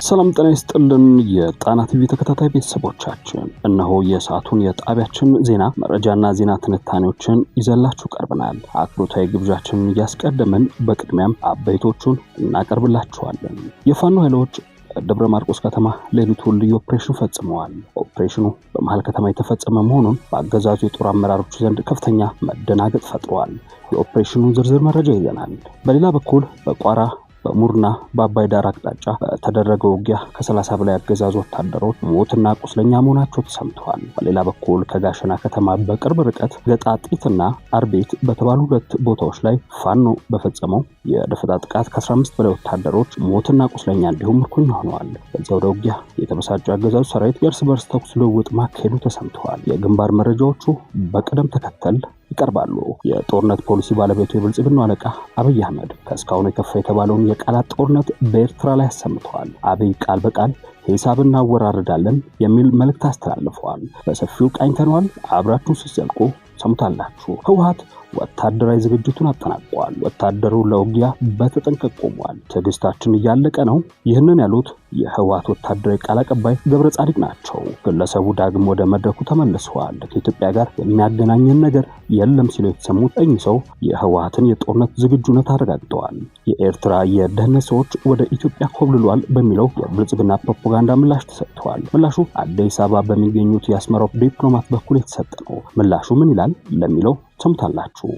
ሰላም ጤና ይስጥልን የጣና ቲቪ ተከታታይ ቤተሰቦቻችን፣ እነሆ የሰዓቱን የጣቢያችን ዜና መረጃና ዜና ትንታኔዎችን ይዘላችሁ ቀርበናል። አክብሮታዊ ግብዣችንን እያስቀደምን በቅድሚያም አበይቶቹን እናቀርብላችኋለን። የፋኖ ኃይሎች ደብረ ማርቆስ ከተማ ሌሊቱን ልዩ ኦፕሬሽን ፈጽመዋል። ኦፕሬሽኑ በመሃል ከተማ የተፈጸመ መሆኑን በአገዛዙ የጦር አመራሮች ዘንድ ከፍተኛ መደናገጥ ፈጥሯል። የኦፕሬሽኑን ዝርዝር መረጃ ይዘናል። በሌላ በኩል በቋራ በሙርና በአባይ ዳር አቅጣጫ በተደረገው ውጊያ ከ30 በላይ አገዛዙ ወታደሮች ሞትና ቁስለኛ መሆናቸው ተሰምተዋል። በሌላ በኩል ከጋሸና ከተማ በቅርብ ርቀት ገጣጢትና አርቤት በተባሉ ሁለት ቦታዎች ላይ ፋኖ በፈጸመው የደፈጣ ጥቃት ከ15 በላይ ወታደሮች ሞትና ቁስለኛ እንዲሁም ምርኮኛ ሆነዋል። በዚያው ውጊያ የተበሳጨው አገዛዙ ሰራዊት የእርስ በርስ ተኩስ ልውውጥ ማካሄዱ ተሰምተዋል። የግንባር መረጃዎቹ በቅደም ተከተል ይቀርባሉ። የጦርነት ፖሊሲ ባለቤቱ የብልጽግናው አለቃ አብይ አህመድ ከእስካሁኑ የከፋ የተባለውን የቃላት ጦርነት በኤርትራ ላይ አሰምተዋል። አብይ ቃል በቃል ሂሳብ እናወራርዳለን የሚል መልእክት አስተላልፈዋል። በሰፊው ቃኝተነዋል። አብራችሁን ስትዘልቁ ሰምታላችሁ። ህወሓት ወታደራዊ ዝግጅቱን አጠናቋል። ወታደሩ ለውጊያ በተጠንቀቅ ቆሟል። ትዕግስታችን እያለቀ ነው። ይህንን ያሉት የህወሓት ወታደራዊ ቃል አቀባይ ገብረ ጻዲቅ ናቸው። ግለሰቡ ዳግም ወደ መድረኩ ተመልሰዋል። ከኢትዮጵያ ጋር የሚያገናኘን ነገር የለም ሲሉ የተሰሙት እኚህ ሰው የህወሓትን የጦርነት ዝግጁነት አረጋግጠዋል። የኤርትራ የደህንነት ሰዎች ወደ ኢትዮጵያ ኮብልሏል በሚለው የብልጽግና ፕሮፓጋንዳ ምላሽ ተሰጥቷል። ምላሹ አዲስ አበባ በሚገኙት የአስመራው ዲፕሎማት በኩል የተሰጠ ነው። ምላሹ ምን ይላል ለሚለው ሰምታላችሁ።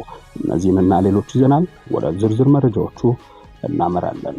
እነዚህንና ሌሎች ይዘናል። ወደ ዝርዝር መረጃዎቹ እናመራለን።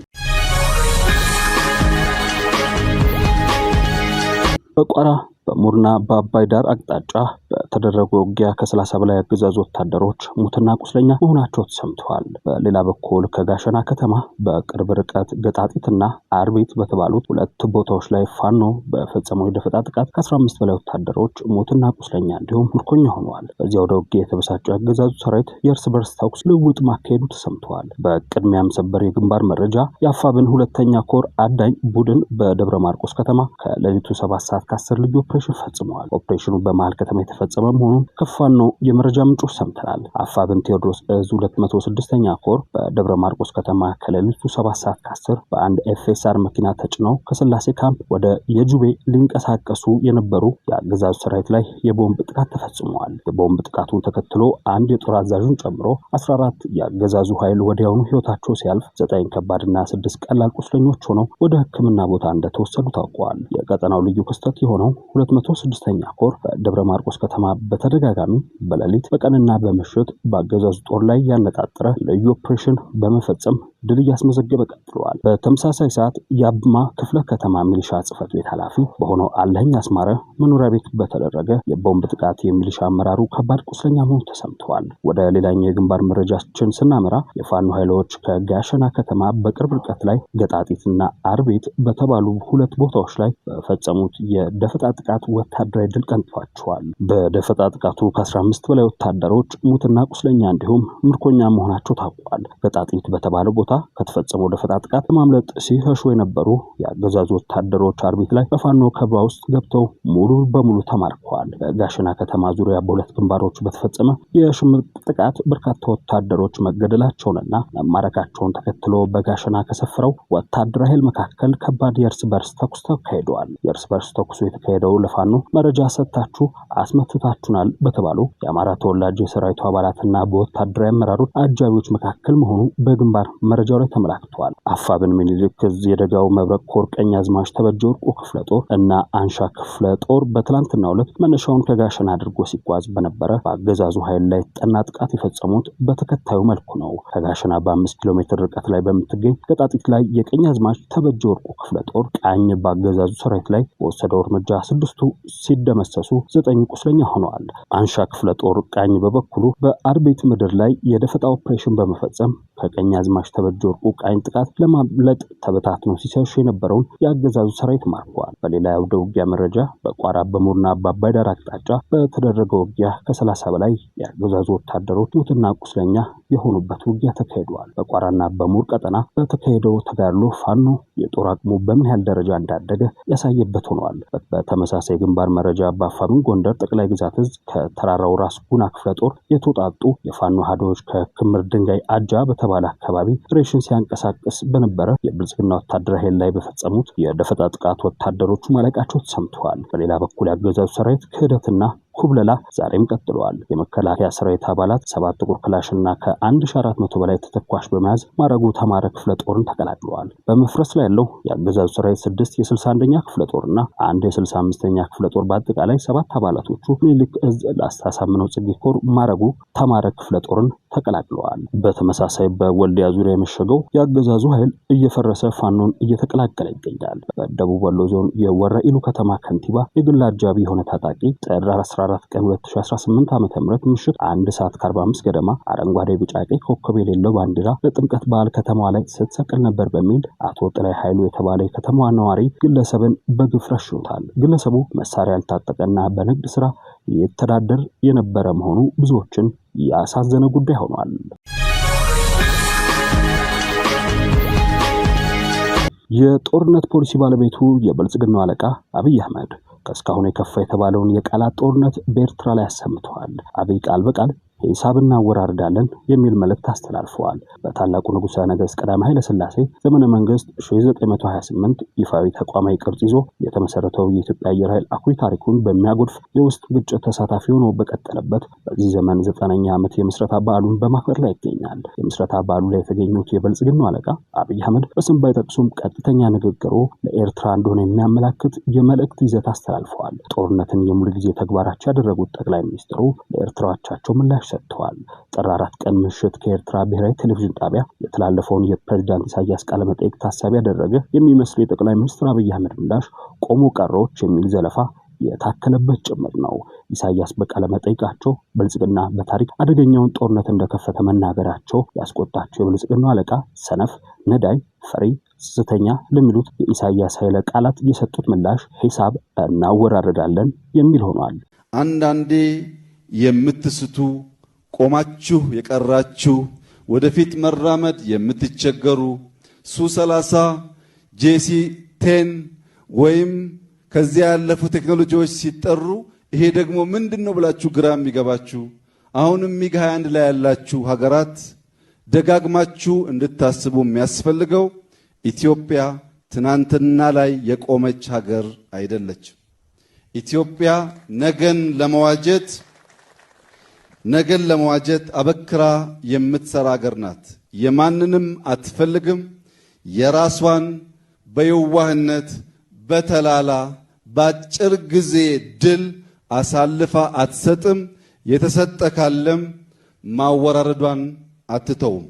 በቋራ በሙርና በአባይ ዳር አቅጣጫ በተደረገው ውጊያ ከ30 በላይ አገዛዙ ወታደሮች ሙትና ቁስለኛ መሆናቸው ተሰምተዋል። በሌላ በኩል ከጋሸና ከተማ በቅርብ ርቀት ገጣጢትና አርቤት በተባሉት ሁለት ቦታዎች ላይ ፋኖ በፈጸመው የደፈጣ ጥቃት ከ15 በላይ ወታደሮች ሙትና ቁስለኛ እንዲሁም ምርኮኛ ሆነዋል። በዚያው ውጊያ የተበሳጨው አገዛዙ ሰራዊት የእርስ በርስ ተኩስ ልውውጥ ማካሄዱ ተሰምተዋል። በቅድሚያም ሰበር የግንባር መረጃ የአፋብን ሁለተኛ ኮር አዳኝ ቡድን በደብረ ማርቆስ ከተማ ከሌሊቱ 7 ሰዓት ከ10 ልዩ ኦፕሬሽን ፈጽመዋል። ኦፕሬሽኑ በመሃል ከተማ የተፈጸመ መሆኑን ከፋኖ የመረጃ ምንጮች ሰምተናል። አፋብን ቴዎድሮስ እዝ 206ኛ ኮር በደብረ ማርቆስ ከተማ ከሌሊቱ 7 ሰዓት ከ10 በአንድ ኤፍኤስአር መኪና ተጭነው ከስላሴ ካምፕ ወደ የጁቤ ሊንቀሳቀሱ የነበሩ የአገዛዙ ሰራዊት ላይ የቦምብ ጥቃት ተፈጽሟል። የቦምብ ጥቃቱን ተከትሎ አንድ የጦር አዛዡን ጨምሮ 14 የአገዛዙ ኃይል ወዲያውኑ ህይወታቸው ሲያልፍ 9 ከባድና 6 ቀላል ቁስለኞች ሆነው ወደ ሕክምና ቦታ እንደተወሰዱ ታውቋል። የቀጠናው ልዩ ክስተት የሆነው 206ኛ ኮር በደብረ ማርቆስ ከተማ በተደጋጋሚ በሌሊት በቀንና በምሽት በአገዛዙ ጦር ላይ ያነጣጠረ ልዩ ኦፕሬሽን በመፈጸም ድል እያስመዘገበ ቀጥሏል። በተመሳሳይ ሰዓት የአብማ ክፍለ ከተማ ሚሊሻ ጽሕፈት ቤት ኃላፊ በሆነው አለኸኝ አስማረ መኖሪያ ቤት በተደረገ የቦምብ ጥቃት የሚሊሻ አመራሩ ከባድ ቁስለኛ መሆኑ ተሰምተዋል። ወደ ሌላኛው የግንባር መረጃችን ስናመራ የፋኖ ኃይሎች ከጋሸና ከተማ በቅርብ ርቀት ላይ ገጣጢትና አርቤት በተባሉ ሁለት ቦታዎች ላይ በፈጸሙት የደፈጣ ጥቃት ወታደራዊ ድል ቀንቷቸዋል። በደፈጣ ጥቃቱ ከ15 በላይ ወታደሮች ሙትና ቁስለኛ እንዲሁም ምርኮኛ መሆናቸው ታውቋል። ገጣጢት በተባለው ቦታ ከተፈጸመው ደፈጣ ጥቃት ለማምለጥ ሲሸሹ የነበሩ የአገዛዙ ወታደሮች አርቤት ላይ በፋኖ ከበባ ውስጥ ገብተው ሙሉ በሙሉ ተማርከዋል። በጋሸና ከተማ ዙሪያ በሁለት ግንባሮች በተፈጸመ የሽምቅ ጥቃት በርካታ ወታደሮች መገደላቸውንና መማረካቸውን ተከትሎ በጋሸና ከሰፈረው ወታደራዊ ኃይል መካከል ከባድ የእርስ በርስ ተኩስ ተካሂዷል። የእርስ በርስ ተኩሱ የተካሄደው ለፋኖ መረጃ ሰጥታችሁ አስመትታችሁናል በተባሉ የአማራ ተወላጅ የሰራዊቱ አባላትና በወታደራዊ አመራሮች አጃቢዎች መካከል መሆኑ በግንባር መረጃው ላይ ተመላክቷል። አፋብን ምኒልክ የደጋው መብረቅ ኮር ቀኝ አዝማች ተበጀ ወርቁ ክፍለ ጦር እና አንሻ ክፍለ ጦር በትላንትናው ዕለት መነሻውን ከጋሸና አድርጎ ሲጓዝ በነበረ በአገዛዙ ኃይል ላይ ጠና ጥቃት የፈጸሙት በተከታዩ መልኩ ነው። ከጋሸና በ5 ኪሎ ሜትር ርቀት ላይ በምትገኝ ገጣጢት ላይ የቀኝ አዝማች ተበጀ ወርቁ ክፍለ ጦር ቃኝ በአገዛዙ ሰራዊት ላይ በወሰደው እርምጃ 6ቱ ሲደመሰሱ 9 ቁስለኛ ሆነዋል። አንሻ ክፍለ ጦር ቃኝ በበኩሉ በአርቤት ምድር ላይ የደፈጣ ኦፕሬሽን በመፈጸም ከቀኝ አዝማች ተበጀ ወርቁ ቃኝ ጥቃት ለማምለጥ ተበታትኖ ሲሸሽ የነበረውን የአገዛዙ ሰራዊት ማርኳል። በሌላ የአውደ ውጊያ መረጃ በቋራ በሙርና በአባይ ዳር አቅጣጫ በተደረገው ውጊያ ከ30 በላይ የአገዛዙ ወታደሮች ሙትና ቁስለኛ የሆኑበት ውጊያ ተካሂዷል። በቋራና በሙር ቀጠና በተካሄደው ተጋድሎ ፋኖ የጦር አቅሙ በምን ያህል ደረጃ እንዳደገ ያሳየበት ሆኗል። በተመሳሳይ ግንባር መረጃ በአፋብኃኝ ጎንደር ጠቅላይ ግዛት እዝ ከተራራው ራስ ጉና ክፍለ ጦር የተውጣጡ የፋኖ ሀዶች ከክምር ድንጋይ አጃ በተባለ አካባቢ ሬሽን ሲያንቀሳቀስ በነበረ የብልጽግና ወታደራዊ ኃይል ላይ በፈጸሙት የደፈጣ ጥቃት ወታደሮቹ ማለቃቸው ተሰምተዋል። በሌላ በኩል ያገዛዙ ሰራዊት ክህደትና ኩብለላ ዛሬም ቀጥሏል። የመከላከያ ሰራዊት አባላት 7 ጥቁር ክላሽና ከ1400 በላይ ተተኳሽ በመያዝ ማረጉ ተማረ ክፍለ ጦርን ተቀላቅለዋል። በመፍረስ ላይ ያለው የአገዛዙ ሰራዊት 6 የ61ኛ ክፍለ ጦርና 1 የ65ኛ ክፍለ ጦር በአጠቃላይ 7 አባላቶቹ ምኒልክ እዝ ላስታ ሳምነው ጽጌ ኮር ማረጉ ተማረ ክፍለ ጦርን ተቀላቅለዋል። በተመሳሳይ በወልዲያ ዙሪያ የመሸገው የአገዛዙ ኃይል እየፈረሰ ፋኖን እየተቀላቀለ ይገኛል። በደቡብ ወሎ ዞን የወረኢሉ ከተማ ከንቲባ የግል አጃቢ የሆነ ታጣቂ ጥር 14 ቀን 2018 ዓ.ም ምሽት 1 ሰዓት ከ45 ገደማ አረንጓዴ ቢጫ ቀይ ኮከብ የሌለው ባንዲራ ለጥምቀት በዓል ከተማዋ ላይ ስትሰቅል ነበር በሚል አቶ ጥላይ ኃይሉ የተባለ የከተማዋ ነዋሪ ግለሰብን በግፍ ረሽኖታል። ግለሰቡ መሳሪያ ያልታጠቀና በንግድ ስራ የተዳደር የነበረ መሆኑ ብዙዎችን ያሳዘነ ጉዳይ ሆኗል። የጦርነት ፖሊሲ ባለቤቱ የብልጽግናው አለቃ አብይ አህመድ ከስካሁን የከፋ የተባለውን የቃላት ጦርነት በኤርትራ ላይ አሰምተዋል። አብይ ቃል በቃል ሂሳብ እናወራርዳለን የሚል መልእክት አስተላልፈዋል። በታላቁ ንጉሠ ነገሥት ቀዳማዊ ኃይለ ሥላሴ ዘመነ መንግስት 1928 ይፋዊ ተቋማዊ ቅርጽ ይዞ የተመሰረተው የኢትዮጵያ አየር ኃይል አኩሪ ታሪኩን በሚያጎድፍ የውስጥ ግጭት ተሳታፊ ሆኖ በቀጠለበት በዚህ ዘመን 9ኛ ዓመት የምስረታ በዓሉን በማክበር ላይ ይገኛል። የምስረታ በዓሉ ላይ የተገኙት የብልጽግናው አለቃ አብይ አህመድ በስም ባይጠቅሱም ቀጥተኛ ንግግሩ ለኤርትራ እንደሆነ የሚያመላክት የመልእክት ይዘት አስተላልፈዋል። ጦርነትን የሙሉ ጊዜ ተግባራቸው ያደረጉት ጠቅላይ ሚኒስትሩ ለኤርትራዎቻቸው ምላሽ ሰጥተዋል። ጥር 4 ቀን ምሽት ከኤርትራ ብሔራዊ ቴሌቪዥን ጣቢያ የተላለፈውን የፕሬዝዳንት ኢሳያስ ቃለ መጠይቅ ታሳቢ ያደረገ የሚመስለው የጠቅላይ ሚኒስትር አብይ አህመድ ምላሽ ቆሞ ቀሮች የሚል ዘለፋ የታከለበት ጭምር ነው። ኢሳያስ በቃለ መጠይቃቸው ብልጽግና በታሪክ አደገኛውን ጦርነት እንደከፈተ መናገራቸው ያስቆጣቸው የብልጽግናው አለቃ ሰነፍ፣ ነዳይ፣ ፈሪ፣ ስስተኛ ለሚሉት የኢሳያስ ኃይለ ቃላት የሰጡት ምላሽ ሂሳብ እናወራርዳለን የሚል ሆኗል። አንዳንዴ የምትስቱ ቆማችሁ የቀራችሁ ወደፊት መራመድ የምትቸገሩ ሱ30 ጄሲ10 ወይም ከዚያ ያለፉ ቴክኖሎጂዎች ሲጠሩ ይሄ ደግሞ ምንድነው ብላችሁ ግራ የሚገባችሁ አሁንም ሚግ 21 ላይ ያላችሁ ሀገራት ደጋግማችሁ እንድታስቡ የሚያስፈልገው ኢትዮጵያ ትናንትና ላይ የቆመች ሀገር አይደለችም። ኢትዮጵያ ነገን ለመዋጀት አበክራ የምትሰራ ሀገር ናት። የማንንም አትፈልግም። የራሷን በየዋህነት በተላላ በአጭር ጊዜ ድል አሳልፋ አትሰጥም። የተሰጠ ካለም ማወራረዷን አትተውም።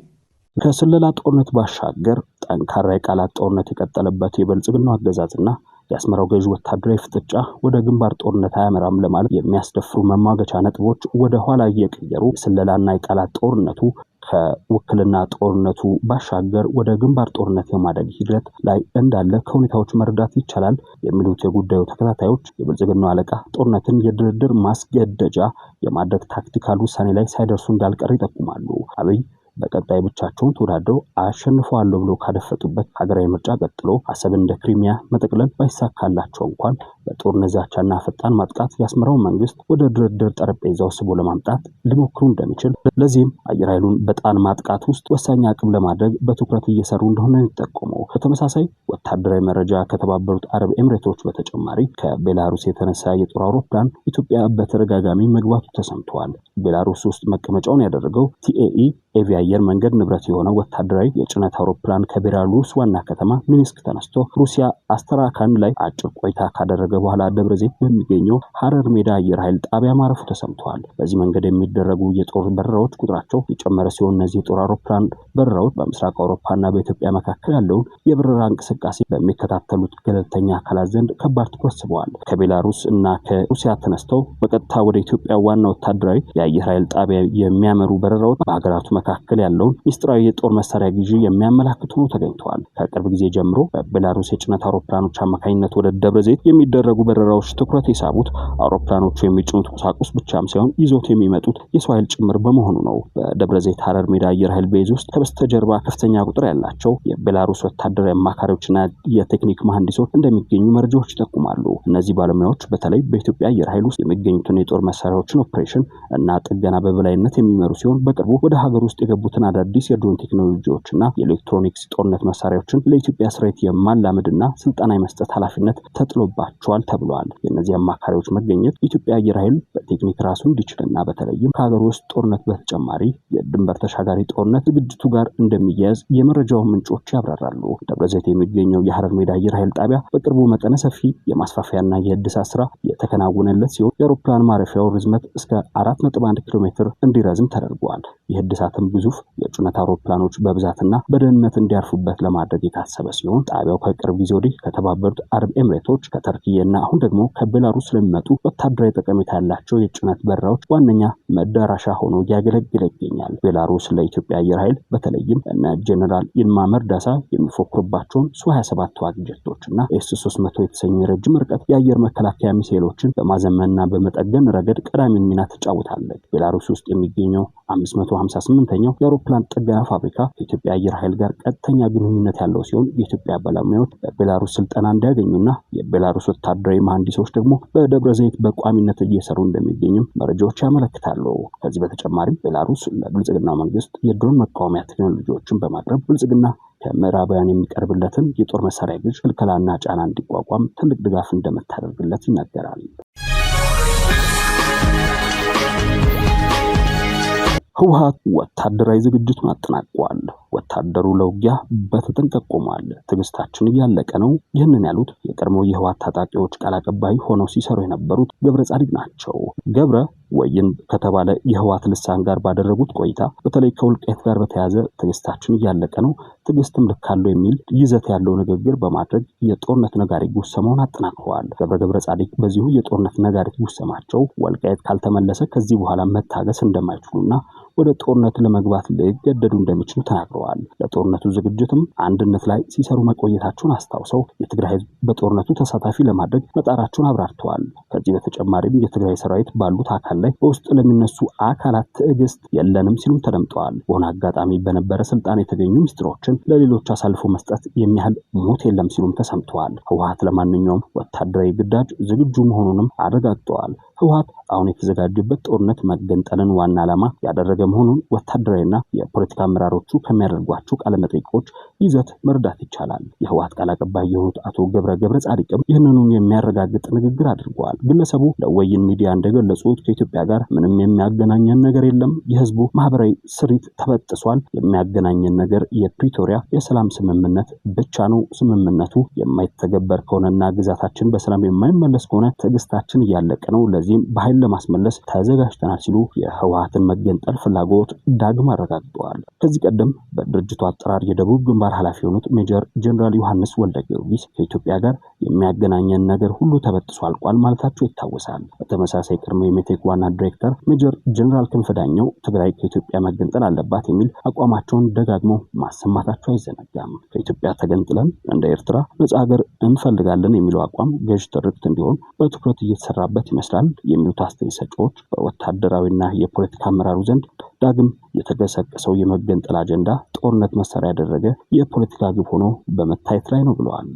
ከስለላ ጦርነት ባሻገር ጠንካራ የቃላት ጦርነት የቀጠለበት የብልጽግናው አገዛዝና የአስመራው ገዥ ወታደራዊ ፍጥጫ ወደ ግንባር ጦርነት አያመራም ለማለት የሚያስደፍሩ መሟገቻ ነጥቦች ወደ ኋላ እየቀየሩ የስለላና የቃላት ጦርነቱ ከውክልና ጦርነቱ ባሻገር ወደ ግንባር ጦርነት የማደግ ሂደት ላይ እንዳለ ከሁኔታዎች መረዳት ይቻላል የሚሉት የጉዳዩ ተከታታዮች የብልጽግናው አለቃ ጦርነትን የድርድር ማስገደጃ የማድረግ ታክቲካል ውሳኔ ላይ ሳይደርሱ እንዳልቀር ይጠቁማሉ። አብይ በቀጣይ ብቻቸውን ተወዳድረው አሸንፈዋለሁ ብሎ ካደፈጡበት ሀገራዊ ምርጫ ቀጥሎ አሰብን እንደ ክሪሚያ መጠቅለል ባይሳካላቸው እንኳን በጦርነት ዛቻና ፈጣን ማጥቃት የአስመራው መንግስት ወደ ድርድር ጠረጴዛው ስቦ ለማምጣት ሊሞክሩ እንደሚችል፣ ለዚህም አየር ኃይሉን በጣም ማጥቃት ውስጥ ወሳኝ አቅም ለማድረግ በትኩረት እየሰሩ እንደሆነ የሚጠቆመው። በተመሳሳይ ወታደራዊ መረጃ ከተባበሩት አረብ ኤምሬቶች በተጨማሪ ከቤላሩስ የተነሳ የጦር አውሮፕላን ኢትዮጵያ በተደጋጋሚ መግባቱ ተሰምተዋል። ቤላሩስ ውስጥ መቀመጫውን ያደረገው ቲኤኢ ኤቪ አየር መንገድ ንብረት የሆነው ወታደራዊ የጭነት አውሮፕላን ከቤላሩስ ዋና ከተማ ሚንስክ ተነስቶ ሩሲያ አስተራካን ላይ አጭር ቆይታ ካደረገ በኋላ ደብረ ዘይት በሚገኘው ሐረር ሜዳ አየር ኃይል ጣቢያ ማረፉ ተሰምተዋል። በዚህ መንገድ የሚደረጉ የጦር በረራዎች ቁጥራቸው የጨመረ ሲሆን እነዚህ የጦር አውሮፕላን በረራዎች በምስራቅ አውሮፓና በኢትዮጵያ መካከል ያለውን የበረራ እንቅስቃሴ በሚከታተሉት ገለልተኛ አካላት ዘንድ ከባድ ትኩረት ስበዋል። ከቤላሩስ እና ከሩሲያ ተነስተው በቀጥታ ወደ ኢትዮጵያ ዋና ወታደራዊ የአየር ኃይል ጣቢያ የሚያመሩ በረራዎች በሀገራቱ መካከል መካከል ያለውን ሚስጥራዊ የጦር መሳሪያ ግዢ የሚያመላክቱ ነው ተገኝተዋል። ከቅርብ ጊዜ ጀምሮ በቤላሩስ የጭነት አውሮፕላኖች አማካኝነት ወደ ደብረዘይት የሚደረጉ በረራዎች ትኩረት የሳቡት አውሮፕላኖቹ የሚጭኑት ቁሳቁስ ብቻም ሳይሆን ይዞት የሚመጡት የሰው ኃይል ጭምር በመሆኑ ነው። በደብረዘይት ሐረር ሜዳ አየር ኃይል ቤዝ ውስጥ ከበስተጀርባ ከፍተኛ ቁጥር ያላቸው የቤላሩስ ወታደራዊ አማካሪዎችና የቴክኒክ መሐንዲሶች እንደሚገኙ መረጃዎች ይጠቁማሉ። እነዚህ ባለሙያዎች በተለይ በኢትዮጵያ አየር ኃይል ውስጥ የሚገኙትን የጦር መሳሪያዎችን ኦፕሬሽን እና ጥገና በበላይነት የሚመሩ ሲሆን በቅርቡ ወደ ሀገር ውስጥ የገቡትን አዳዲስ የድሮን ቴክኖሎጂዎችና የኤሌክትሮኒክስ ጦርነት መሳሪያዎችን ለኢትዮጵያ ሰራዊት የማላመድና ስልጠና የመስጠት ኃላፊነት ተጥሎባቸዋል ተብሏል። የእነዚህ አማካሪዎች መገኘት የኢትዮጵያ አየር ኃይል በቴክኒክ ራሱን እንዲችልና በተለይም ከሀገር ውስጥ ጦርነት በተጨማሪ የድንበር ተሻጋሪ ጦርነት ዝግጅቱ ጋር እንደሚያያዝ የመረጃው ምንጮች ያብራራሉ። ደብረዘይት የሚገኘው የሐረር ሜዳ አየር ኃይል ጣቢያ በቅርቡ መጠነ ሰፊ የማስፋፊያና የእድሳት ስራ የተከናወነለት ሲሆን የአውሮፕላን ማረፊያው ርዝመት እስከ 4.1 ኪሎ ሜትር እንዲረዝም ተደርጓል። ይህ እድሳትም ግዙፍ የጭነት አውሮፕላኖች በብዛትና በደህንነት እንዲያርፉበት ለማድረግ የታሰበ ሲሆን ጣቢያው ከቅርብ ጊዜ ወዲህ ከተባበሩት አረብ ኤምሬቶች ከቱርክና አሁን ደግሞ ከቤላሩስ ስለሚመጡ ወታደራዊ ጠቀሜታ ያላቸው የጭነት በረራዎች ዋነኛ መዳረሻ ሆኖ እያገለገለ ይገኛል። ቤላሩስ ለኢትዮጵያ አየር ኃይል በተለይም እነ ጄኔራል ይልማ መርዳሳ የሚፎክሩባቸውን ሱ-27 ተዋጊ ጀቶችና ኤስ-300 የተሰኙ የረጅም ርቀት የአየር መከላከያ ሚሳኤሎችን በማዘመንና በመጠገን ረገድ ቀዳሚውን ሚና ትጫወታለች። ቤላሩስ ውስጥ የሚገኘው 558ኛው የአውሮፕላን ጥገና ፋብሪካ ከኢትዮጵያ አየር ኃይል ጋር ቀጥተኛ ግንኙነት ያለው ሲሆን የኢትዮጵያ ባለሙያዎች በቤላሩስ ስልጠና እንዲያገኙና የቤላሩስ ወታደራዊ መሐንዲሶች ደግሞ በደብረ ዘይት በቋሚነት እየሰሩ እንደሚገኙም መረጃዎች ያመለክታሉ። ከዚህ በተጨማሪም ቤላሩስ ለብልጽግና መንግስት የድሮን መቃወሚያ ቴክኖሎጂዎችን በማቅረብ ብልጽግና ከምዕራባውያን የሚቀርብለትን የጦር መሳሪያ ግዥ ክልከላና ጫና እንዲቋቋም ትልቅ ድጋፍ እንደምታደርግለት ይነገራል። ህወሓት ወታደራዊ ዝግጅቱን አጠናቋል። ወታደሩ ለውጊያ በተጠንቀቅ ቆሟል። ትዕግስታችን እያለቀ ነው። ይህንን ያሉት የቀድሞ የህወሓት ታጣቂዎች ቃል አቀባይ ሆነው ሲሰሩ የነበሩት ገብረ ጻዲቅ ናቸው። ገብረ ወይን ከተባለ የህወሓት ልሳን ጋር ባደረጉት ቆይታ በተለይ ከውልቃይት ጋር በተያያዘ ትዕግስታችን እያለቀ ነው፣ ትዕግስትም ልክ አለው የሚል ይዘት ያለው ንግግር በማድረግ የጦርነት ነጋሪት ጉሰማውን አጠናክረዋል። ገብረ ጻዲቅ በዚሁ የጦርነት ነጋሪት ጉሰማቸው ወልቃይት ካልተመለሰ ከዚህ በኋላ መታገስ እንደማይችሉና ወደ ጦርነት ለመግባት ሊገደዱ እንደሚችሉ ተናግረዋል። ለጦርነቱ ዝግጅትም አንድነት ላይ ሲሰሩ መቆየታቸውን አስታውሰው የትግራይ ህዝብ በጦርነቱ ተሳታፊ ለማድረግ መጣራቸውን አብራርተዋል። ከዚህ በተጨማሪም የትግራይ ሰራዊት ባሉት አካል ላይ በውስጥ ለሚነሱ አካላት ትዕግስት የለንም ሲሉም ተደምጠዋል። በሆነ አጋጣሚ በነበረ ስልጣን የተገኙ ሚስጥሮችን ለሌሎች አሳልፎ መስጠት የሚያህል ሞት የለም ሲሉም ተሰምተዋል። ህወሓት ለማንኛውም ወታደራዊ ግዳጅ ዝግጁ መሆኑንም አረጋግጠዋል። ህወሓት አሁን የተዘጋጀበት ጦርነት መገንጠልን ዋና ዓላማ ያደረገ መሆኑን ወታደራዊና የፖለቲካ አመራሮቹ ከሚያደርጓቸው ቃለመጠይቆች ይዘት መረዳት ይቻላል። የህወሓት ቃል አቀባይ የሆኑት አቶ ገብረ ጻዲቅም ይህንኑ የሚያረጋግጥ ንግግር አድርገዋል። ግለሰቡ ለወይን ሚዲያ እንደገለጹት ከኢትዮጵያ ጋር ምንም የሚያገናኘን ነገር የለም፣ የህዝቡ ማህበራዊ ስሪት ተበጥሷል፣ የሚያገናኘን ነገር የፕሪቶሪያ የሰላም ስምምነት ብቻ ነው። ስምምነቱ የማይተገበር ከሆነና ግዛታችን በሰላም የማይመለስ ከሆነ ትዕግስታችን እያለቀ ነው፣ ለዚህም በኃይል ለማስመለስ ተዘጋጅተናል ሲሉ የህወሓትን መገንጠል ፍላጎት ዳግም አረጋግጠዋል። ከዚህ ቀደም በድርጅቱ አጠራር የደቡብ ግንባር ኃላፊ የሆኑት ሜጀር ጀነራል ዮሐንስ ወልደ ጊዮርጊስ ከኢትዮጵያ ጋር የሚያገናኘን ነገር ሁሉ ተበጥሶ አልቋል ማለታቸው ይታወሳል። በተመሳሳይ ቀድሞ የሜቴክ ዋና ዳይሬክተር ሜጀር ጀነራል ክንፈ ዳኘው ትግራይ ከኢትዮጵያ መገንጠል አለባት የሚል አቋማቸውን ደጋግሞ ማሰማታቸው አይዘነጋም። ከኢትዮጵያ ተገንጥለን እንደ ኤርትራ ነጻ ሀገር እንፈልጋለን የሚለው አቋም ገዥ ትርክት እንዲሆን በትኩረት እየተሰራበት ይመስላል የሚሉት አስተያየት ሰጪዎች በወታደራዊና የፖለቲካ አመራሩ ዘንድ ዳግም የተገሰቀሰው የመገንጠል አጀንዳ ጦርነት መሳሪያ ያደረገ የፖለቲካ ግብ ሆኖ በመታየት ላይ ነው ብለዋል።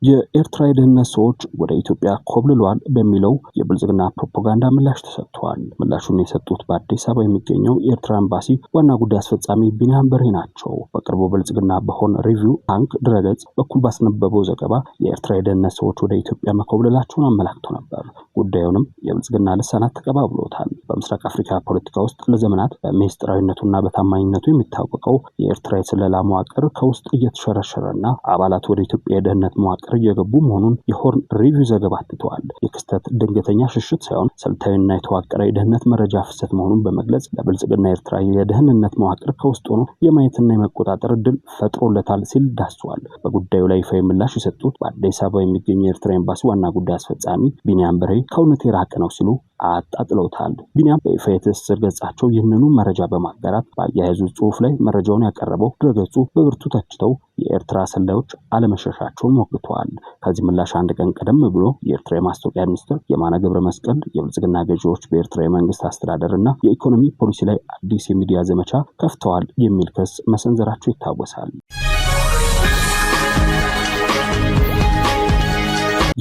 የኤርትራ የደህንነት ሰዎች ወደ ኢትዮጵያ ኮብልለዋል በሚለው የብልጽግና ፕሮፓጋንዳ ምላሽ ተሰጥቷል። ምላሹን የሰጡት በአዲስ አበባ የሚገኘው የኤርትራ ኤምባሲ ዋና ጉዳይ አስፈጻሚ ቢንያም በርሄ ናቸው። በቅርቡ ብልጽግና በሆን ሪቪው ታንክ ድረገጽ በኩል ባስነበበው ዘገባ የኤርትራ የደህንነት ሰዎች ወደ ኢትዮጵያ መኮብለላቸውን አመላክቶ ነበር። ጉዳዩንም የብልጽግና ልሳናት ተቀባብሎታል። በምስራቅ አፍሪካ ፖለቲካ ውስጥ ለዘመናት በሚስጥራዊነቱና በታማኝነቱ የሚታወቀው የኤርትራ የስለላ መዋቅር ከውስጥ እየተሸረሸረና አባላት ወደ ኢትዮጵያ የደህንነት መዋቅር እየገቡ መሆኑን የሆርን ሪቪው ዘገባ አትተዋል። የክስተት ድንገተኛ ሽሽት ሳይሆን ስልታዊና የተዋቀረ የደህንነት መረጃ ፍሰት መሆኑን በመግለጽ ለብልጽግና ኤርትራ የደህንነት መዋቅር ከውስጥ ሆኖ የማየትና የመቆጣጠር እድል ፈጥሮለታል ሲል ዳስሷል። በጉዳዩ ላይ ይፋዊ ምላሽ የሰጡት በአዲስ አበባ የሚገኘው የኤርትራ ኤምባሲ ዋና ጉዳይ አስፈጻሚ ቢንያም በርሄ ከእውነት የራቀ ነው ሲሉ አጣጥለውታል። ቢኒያም በይፋ የትስስር ገጻቸው ይህንኑ መረጃ በማጋራት በአያያዙ ጽሑፍ ላይ መረጃውን ያቀረበው ድረገጹ በብርቱ ተችተው የኤርትራ ሰላዮች አለመሸሻቸውን ሞግተዋል። ከዚህ ምላሽ አንድ ቀን ቀደም ብሎ የኤርትራ የማስታወቂያ ሚኒስትር የማነ ገብረ መስቀል የብልጽግና ገዢዎች በኤርትራ የመንግስት አስተዳደርና የኢኮኖሚ ፖሊሲ ላይ አዲስ የሚዲያ ዘመቻ ከፍተዋል የሚል ክስ መሰንዘራቸው ይታወሳል።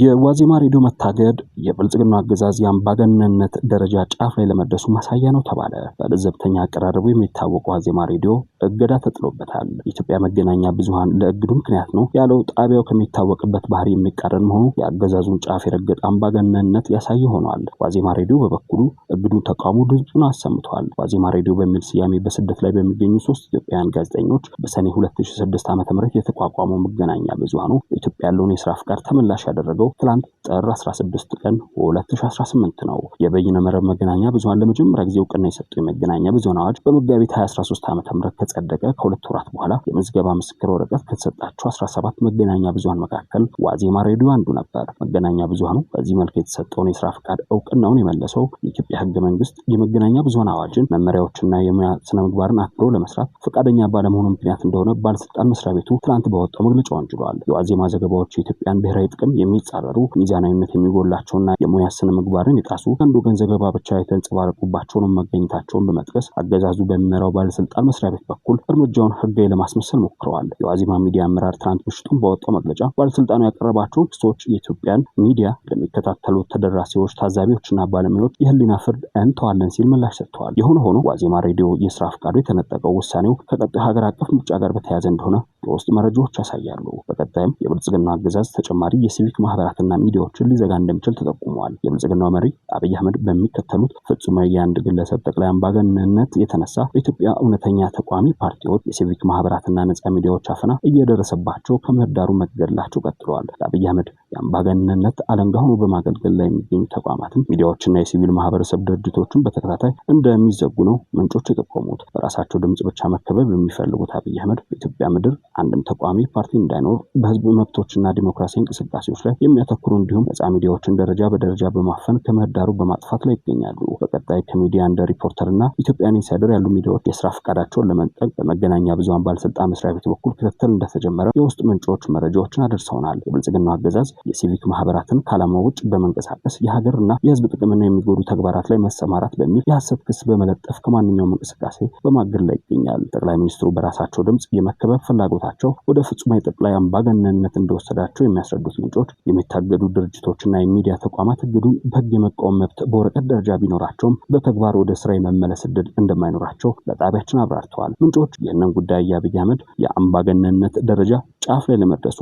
የዋዜማ ሬዲዮ መታገድ የብልጽግና አገዛዝ የአምባገነንነት ደረጃ ጫፍ ላይ ለመድረሱ ማሳያ ነው ተባለ። በለዘብተኛ አቀራረቡ የሚታወቀው ዋዜማ ሬዲዮ እገዳ ተጥሎበታል። የኢትዮጵያ መገናኛ ብዙሃን ለእግዱ ምክንያት ነው ያለው ጣቢያው ከሚታወቅበት ባህሪ የሚቃረን መሆኑ የአገዛዙን ጫፍ የረገጠ አምባገነንነት ያሳይ ሆኗል። ዋዜማ ሬዲዮ በበኩሉ እግዱን ተቃውሞ ድምፁን አሰምቷል። ዋዜማ ሬዲዮ በሚል ስያሜ በስደት ላይ በሚገኙ 3 ኢትዮጵያውያን ጋዜጠኞች በሰኔ 2006 ዓ.ም የተቋቋመው መገናኛ ብዙሃኑ በኢትዮጵያ ያለውን የስራ ፍቃድ ተመላሽ ያደረገው ትላንት ጥር 16 ቀን 2018 ነው። የበይነ መረብ መገናኛ ብዙሃን ለመጀመሪያ ጊዜ እውቅና የሰጠው የመገናኛ ብዙሃን አዋጅ በመጋቢት 2013 ዓ.ም ከጸደቀ ከ2 ወራት በኋላ የምዝገባ ምስክር ወረቀት ከተሰጣቸው 17 መገናኛ ብዙሃን መካከል ዋዜማ ሬዲዮ አንዱ ነበር። መገናኛ ብዙሃኑ በዚህ መልክ የተሰጠውን የስራ ፍቃድ እውቅናውን የመለሰው የኢትዮጵያ ሕገ መንግስት የመገናኛ ብዙሃን አዋጅን መመሪያዎችና የሙያ ስነ ምግባርን አክብሮ ለመስራት ፈቃደኛ ባለመሆኑ ምክንያት እንደሆነ ባለስልጣን መስሪያ ቤቱ ትላንት በወጣው መግለጫ ወንጅሏል። የዋዜማ ዘገባዎች የኢትዮጵያን ብሔራዊ ጥቅም የሚጻረሩ ሚዛናዊነት የሚጎላቸውና የሙያ ስነ ምግባርን የጣሱ አንድ ወገን ዘገባ ብቻ የተንጸባረቁባቸውን መገኘታቸውን በመጥቀስ አገዛዙ በሚመራው ባለስልጣን መስሪያ ቤት በኩል እርምጃውን ህጋዊ ለማስመሰል ሞክረዋል። የዋዜማ ሚዲያ አመራር ትናንት ምሽቱን ባወጣው መግለጫ ባለስልጣኑ ያቀረባቸው ክሶች የኢትዮጵያን ሚዲያ ለሚከታተሉት ተደራሲዎች፣ ታዛቢዎችና ባለሙያዎች የህሊና ፍርድ እንተዋለን ሲል ምላሽ ሰጥተዋል። የሆነ ሆኖ ዋዜማ ሬዲዮ የስራ ፍቃዱ የተነጠቀው ውሳኔው ከቀጣዩ ሀገር አቀፍ ምርጫ ጋር በተያያዘ እንደሆነ የውስጥ መረጃዎች ያሳያሉ። በቀጣይም የብልጽግና አገዛዝ ተጨማሪ የሲቪክ ማህበራትና ሚዲያዎችን ሊዘጋ እንደሚችል ተጠቁሟል። የብልጽግናው መሪ አብይ አህመድ በሚከተሉት ፍጹማዊ የአንድ ግለሰብ ጠቅላይ አምባገነንነት የተነሳ በኢትዮጵያ እውነተኛ ተቋሚ ፓርቲዎች፣ የሲቪክ ማህበራትና ነጻ ሚዲያዎች አፈና እየደረሰባቸው ከምህዳሩ መገደላቸው ቀጥለዋል። አብይ አህመድ የአምባገነንነት አለንጋ ሆኖ በማገልገል ላይ የሚገኙ ተቋማትም ሚዲያዎችና የሲቪል ማህበረሰብ ድርጅቶችን በተከታታይ እንደሚዘጉ ነው ምንጮች የጠቆሙት። በራሳቸው ድምጽ ብቻ መከበብ የሚፈልጉት አብይ አህመድ በኢትዮጵያ ምድር አንድም ተቋሚ ፓርቲ እንዳይኖር በህዝብ መብቶችና ዲሞክራሲ እንቅስቃሴዎች ላይ የሚያተኩሩ እንዲሁም ነጻ ሚዲያዎችን ደረጃ በደረጃ በማፈን ከምህዳሩ በማጥፋት ላይ ይገኛሉ። በቀጣይ ከሚዲያ እንደ ሪፖርተርና ኢትዮጵያን ኢንሳይደር ያሉ ሚዲያዎች የስራ ፈቃዳቸውን ለመንጠቅ በመገናኛ ብዙሃን ባለስልጣን መስሪያ ቤት በኩል ክትትል እንደተጀመረ የውስጥ ምንጮች መረጃዎችን አደርሰውናል። የብልጽግናው አገዛዝ የሲቪክ ማህበራትን ከዓላማው ውጭ በመንቀሳቀስ የሀገርና የህዝብ ጥቅምና የሚጎዱ ተግባራት ላይ መሰማራት በሚል የሐሰት ክስ በመለጠፍ ከማንኛውም እንቅስቃሴ በማገድ ላይ ይገኛል። ጠቅላይ ሚኒስትሩ በራሳቸው ድምጽ የመከበብ ፍላጎታቸው ወደ ፍጹማዊ ጠቅላይ አምባገነንነት እንደወሰዳቸው የሚያስረዱት ምንጮች የሚታገዱ ድርጅቶችና የሚዲያ ተቋማት እግዱን በህግ የመቃወም መብት በወረቀት ደረጃ ቢኖራቸውም በተግባር ወደ ስራ የመመለስ እድል እንደማይኖራቸው ለጣቢያችን አብራርተዋል። ምንጮች ይህንን ጉዳይ የአብይ አህመድ የአምባገነንነት ደረጃ ጫፍ ላይ ለመድረሱ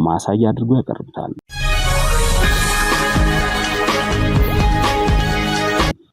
ማሳያ አድርገው ያቀርቡታል።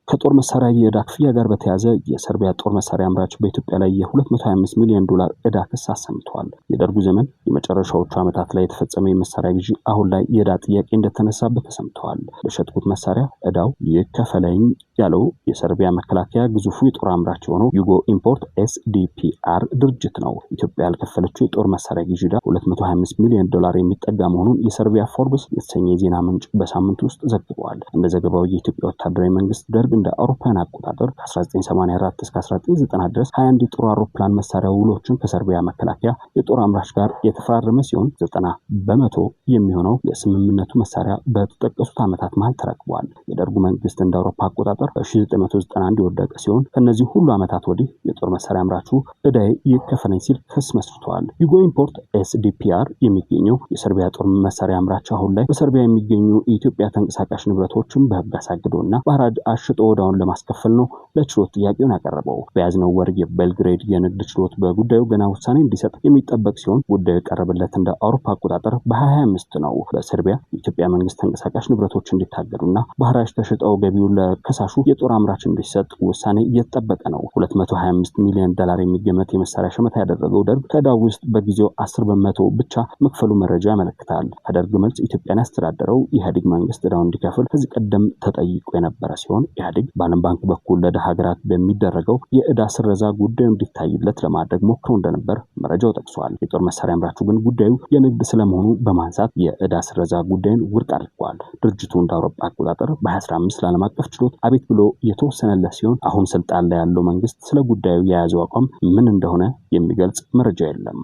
ከጦር መሳሪያ የዕዳ ክፍያ ጋር በተያያዘ የሰርቢያ ጦር መሳሪያ አምራች በኢትዮጵያ ላይ የ225 ሚሊዮን ዶላር ዕዳ ክስ አሰምተዋል። የደርጉ ዘመን የመጨረሻዎቹ ዓመታት ላይ የተፈጸመ የመሳሪያ ግዢ አሁን ላይ የዕዳ ጥያቄ እንደተነሳበት ተሰምተዋል። ለሸጥኩት መሳሪያ ዕዳው ይከፈለኝ ያለው የሰርቢያ መከላከያ ግዙፉ የጦር አምራች የሆነው ዩጎ ኢምፖርት ኤስዲፒአር ድርጅት ነው። ኢትዮጵያ ያልከፈለችው የጦር መሳሪያ ግዢ ዕዳ 225 ሚሊዮን ዶላር የሚጠጋ መሆኑን የሰርቢያ ፎርብስ የተሰኘ የዜና ምንጭ በሳምንቱ ውስጥ ዘግቧል። እንደ ዘገባው የኢትዮጵያ ወታደራዊ መንግስት ደርግ እንደ አውሮፓውያን አቆጣጠር ከ1984 እስከ 1990 ድረስ 21 የጦር አውሮፕላን መሳሪያ ውሎችን ከሰርቢያ መከላከያ የጦር አምራች ጋር የተፈራረመ ሲሆን 90% የሚሆነው የስምምነቱ መሳሪያ በተጠቀሱት ዓመታት መሃል ተረክቧል። የደርጉ መንግስት እንደ አውሮፓ አቆጣጠር በ1991 የወደቀ ሲሆን ከነዚህ ሁሉ ዓመታት ወዲህ የጦር መሳሪያ አምራቹ ዕዳዬ ይከፈለኝ ሲል ክስ መስርቷል። ዩጎ ኢምፖርት ኤስዲፒአር የሚገኘው የሰርቢያ ጦር መሳሪያ አምራች አሁን ላይ በሰርቢያ የሚገኙ የኢትዮጵያ ተንቀሳቃሽ ንብረቶችን በህግ አሳግዶና በሐራጅ አሽጦ ዕዳውን ለማስከፈል ነው ለችሎት ጥያቄውን ያቀረበው። በያዝነው ወር የቤልግሬድ የንግድ ችሎት በጉዳዩ ገና ውሳኔ እንዲሰጥ የሚጠበቅ ሲሆን ጉዳዩ የቀረበለት እንደ አውሮፓ አቆጣጠር በ2025 ነው። በሰርቢያ የኢትዮጵያ መንግስት ተንቀሳቃሽ ንብረቶች እንዲታገዱና በሐራጅ ተሽጠው ገቢው ለከሳሹ የጦር አምራች እንዲሰጥ ውሳኔ እየተጠበቀ ነው። 225 ሚሊዮን ዶላር የሚገመት የመሳሪያ ሸመታ ያደረገው ደርግ ከዕዳው ውስጥ በጊዜው 10% ብቻ መክፈሉ መረጃ ያመለክታል። ከደርግ መልስ ኢትዮጵያን ያስተዳደረው ኢህአዴግ መንግስት ዕዳውን እንዲከፍል ከዚህ ቀደም ተጠይቆ የነበረ ሲሆን ኢህአዴግ በዓለም ባንክ በኩል ለደሃ ሀገራት በሚደረገው የዕዳ ስረዛ ጉዳዩ እንዲታይለት ለማድረግ ሞክሮ እንደነበር መረጃው ጠቅሷል። የጦር መሳሪያ አምራቹ ግን ጉዳዩ የንግድ ስለመሆኑ በማንሳት የዕዳ ስረዛ ጉዳዩን ውድቅ አድርጓል። ድርጅቱ እንደ አውሮፓ አቆጣጠር በ2015 ለዓለም አቀፍ ችሎት አቤት ብሎ የተወሰነለት ሲሆን አሁን ስልጣን ላይ ያለው መንግስት ስለ ጉዳዩ የያዘው አቋም ምን እንደሆነ የሚገልጽ መረጃ የለም።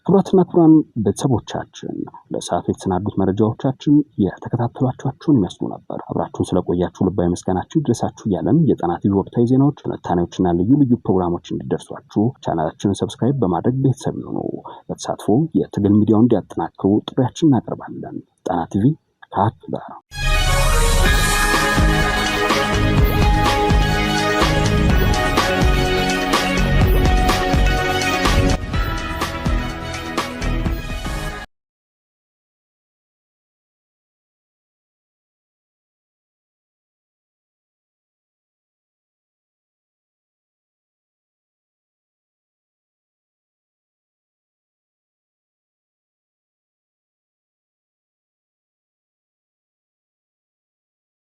ክቡራትና ክቡራን ቤተሰቦቻችን ለሰዓቱ የተሰናዱት መረጃዎቻችን የተከታተሏቸውን ይመስሉ ነበር። አብራችሁን ስለቆያችሁ ልባዊ ምስጋናችን ይድረሳችሁ እያለን የጣና ቲቪ ወቅታዊ ዜናዎች፣ ትንታኔዎችና ልዩ ልዩ ፕሮግራሞች እንዲደርሷችሁ ቻናላችንን ሰብስክራይብ በማድረግ ቤተሰብ ይሁኑ። በተሳትፎ የትግል ሚዲያውን እንዲያጠናክሩ ጥሪያችንን እናቀርባለን። ጣና ቲቪ ከሀቅ ጋር